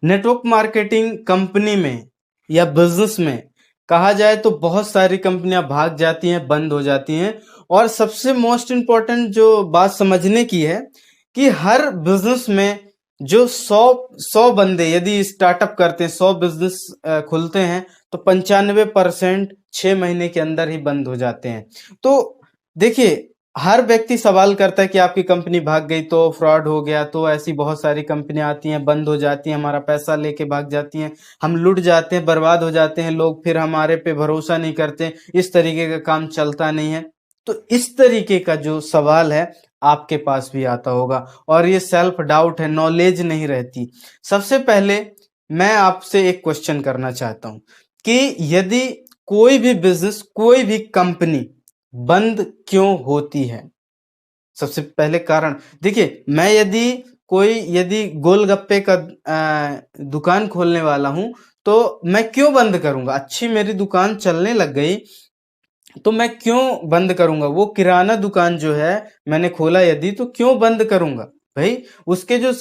Network marketing company में या business में कहा जाए तो बहुत सारी कंपनियां भाग जाती हैं, बंद हो जाती हैं। और सबसे मोस्ट इम्पोर्टेंट जो बात समझने की है कि हर बिजनेस में जो 100 बंदे यदि स्टार्टअप करते हैं, 100 बिजनेस खुलते हैं, तो 95% 6 महीने के अंदर ही बंद हो जाते हैं। तो देखिए, हर व्यक्ति सवाल करता है कि आपकी कंपनी भाग गई तो फ्रॉड हो गया, तो ऐसी बहुत सारी कंपनियां आती हैं, बंद हो जाती हैं, हमारा पैसा लेके भाग जाती हैं, हम लुट जाते हैं, बर्बाद हो जाते हैं, लोग फिर हमारे पे भरोसा नहीं करते, इस तरीके का काम चलता नहीं है। तो इस तरीके का जो सवाल है आपके पास भी आता होगा, और ये सेल्फ डाउट है, नॉलेज नहीं रहती। सबसे पहले मैं आपसे एक क्वेश्चन करना चाहता हूं कि यदि कोई भी बिजनेस, कोई भी कंपनी बंद क्यों होती है? सबसे पहले कारण देखिए, मैं यदि गोलगप्पे का दुकान खोलने वाला हूं, तो मैं क्यों बंद करूंगा? अच्छी मेरी दुकान चलने लग गई तो मैं क्यों बंद करूंगा? वो किराना दुकान जो है मैंने खोला यदि, तो क्यों बंद करूंगा भाई? उसके जो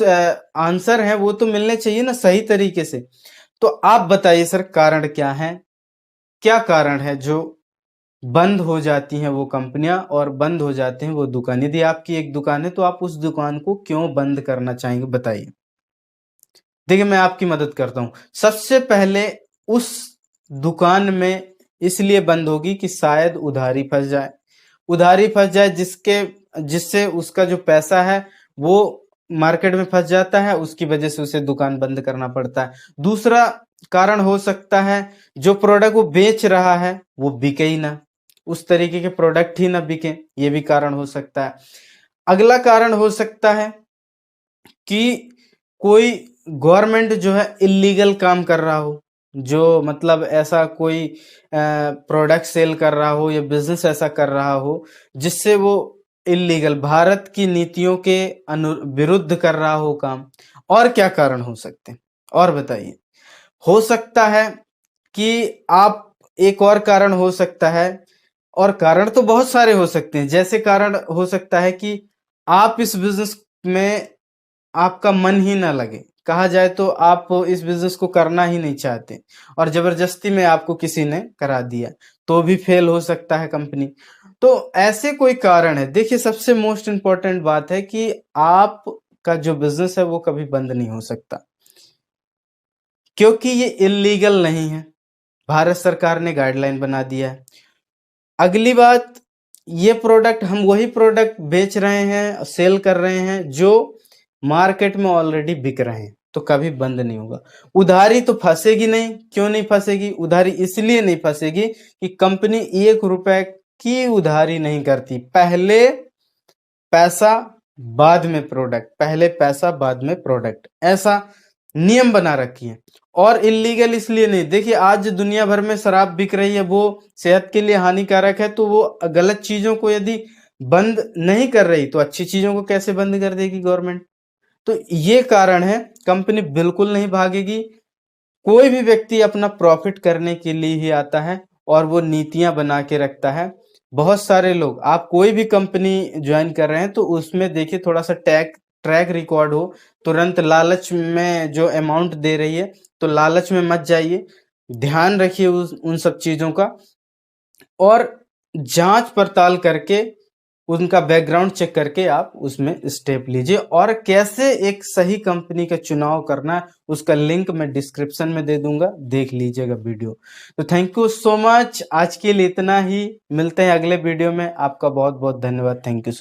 आंसर है वो तो मिलने चाहिए ना सही तरीके से। तो आप बताइए सर, कारण क्या है? क्या कारण है जो बंद हो जाती हैं वो कंपनियां और बंद हो जाते हैं वो दुकान? यदि आपकी एक दुकान है तो आप उस दुकान को क्यों बंद करना चाहेंगे, बताइए। देखिए, मैं आपकी मदद करता हूं। सबसे पहले उस दुकान में इसलिए बंद होगी कि शायद उधारी फंस जाए, उधारी फंस जाए जिससे उसका जो पैसा है वो मार्केट में फंस जाता है, उसकी वजह से उसे दुकान बंद करना पड़ता है। दूसरा कारण हो सकता है, जो प्रोडक्ट वो बेच रहा है वो बिके ही ना, उस तरीके के प्रोडक्ट ही ना बिके, ये भी कारण हो सकता है। अगला कारण हो सकता है कि कोई गवर्नमेंट जो है इलीगल काम कर रहा हो, जो मतलब ऐसा कोई प्रोडक्ट सेल कर रहा हो या बिजनेस ऐसा कर रहा हो जिससे वो इलीगल, भारत की नीतियों के विरुद्ध कर रहा हो काम। और क्या कारण हो सकते हैं, और बताइए। हो सकता है कि आप, एक और कारण हो सकता है, और कारण तो बहुत सारे हो सकते हैं। जैसे कारण हो सकता है कि आप इस बिजनेस में आपका मन ही ना लगे, कहा जाए तो आप इस बिजनेस को करना ही नहीं चाहते और जबरदस्ती में आपको किसी ने करा दिया, तो भी फेल हो सकता है कंपनी। तो ऐसे कोई कारण है। देखिए, सबसे मोस्ट इम्पोर्टेंट बात है कि आपका जो बिजनेस है वो कभी बंद नहीं हो सकता, क्योंकि ये इलीगल नहीं है, भारत सरकार ने गाइडलाइन बना दिया है। अगली बात, ये प्रोडक्ट, हम वही प्रोडक्ट बेच रहे हैं, सेल कर रहे हैं जो मार्केट में ऑलरेडी बिक रहे हैं, तो कभी बंद नहीं होगा। उधारी तो फंसेगी नहीं। क्यों नहीं फंसेगी? उधारी इसलिए नहीं फंसेगी कि कंपनी 1 रुपए की उधारी नहीं करती। पहले पैसा बाद में प्रोडक्ट, पहले पैसा बाद में प्रोडक्ट, ऐसा नियम बना रखी है। और इलीगल इसलिए नहीं, देखिए आज दुनिया भर में शराब बिक रही है, वो सेहत के लिए हानिकारक है, तो वो गलत चीजों को यदि बंद नहीं कर रही तो अच्छी चीजों को कैसे बंद कर देगी गवर्नमेंट? तो ये कारण है, कंपनी बिल्कुल नहीं भागेगी। कोई भी व्यक्ति अपना प्रॉफिट करने के लिए ही आता है और वो नीतियां बना के रखता है। बहुत सारे लोग, आप कोई भी कंपनी ज्वाइन कर रहे हैं तो उसमें देखिए थोड़ा सा ट्रैक रिकॉर्ड हो। तुरंत लालच में जो अमाउंट दे रही है, तो लालच में मत जाइए, ध्यान रखिए उन सब चीजों का, और जांच पड़ताल करके उनका बैकग्राउंड चेक करके आप उसमें स्टेप लीजिए। और कैसे एक सही कंपनी का चुनाव करना है उसका लिंक मैं डिस्क्रिप्शन में दे दूंगा, देख लीजिएगा वीडियो। तो थैंक यू सो मच, आज के लिए इतना ही, मिलते हैं अगले वीडियो में। आपका बहुत बहुत धन्यवाद, थैंक यू।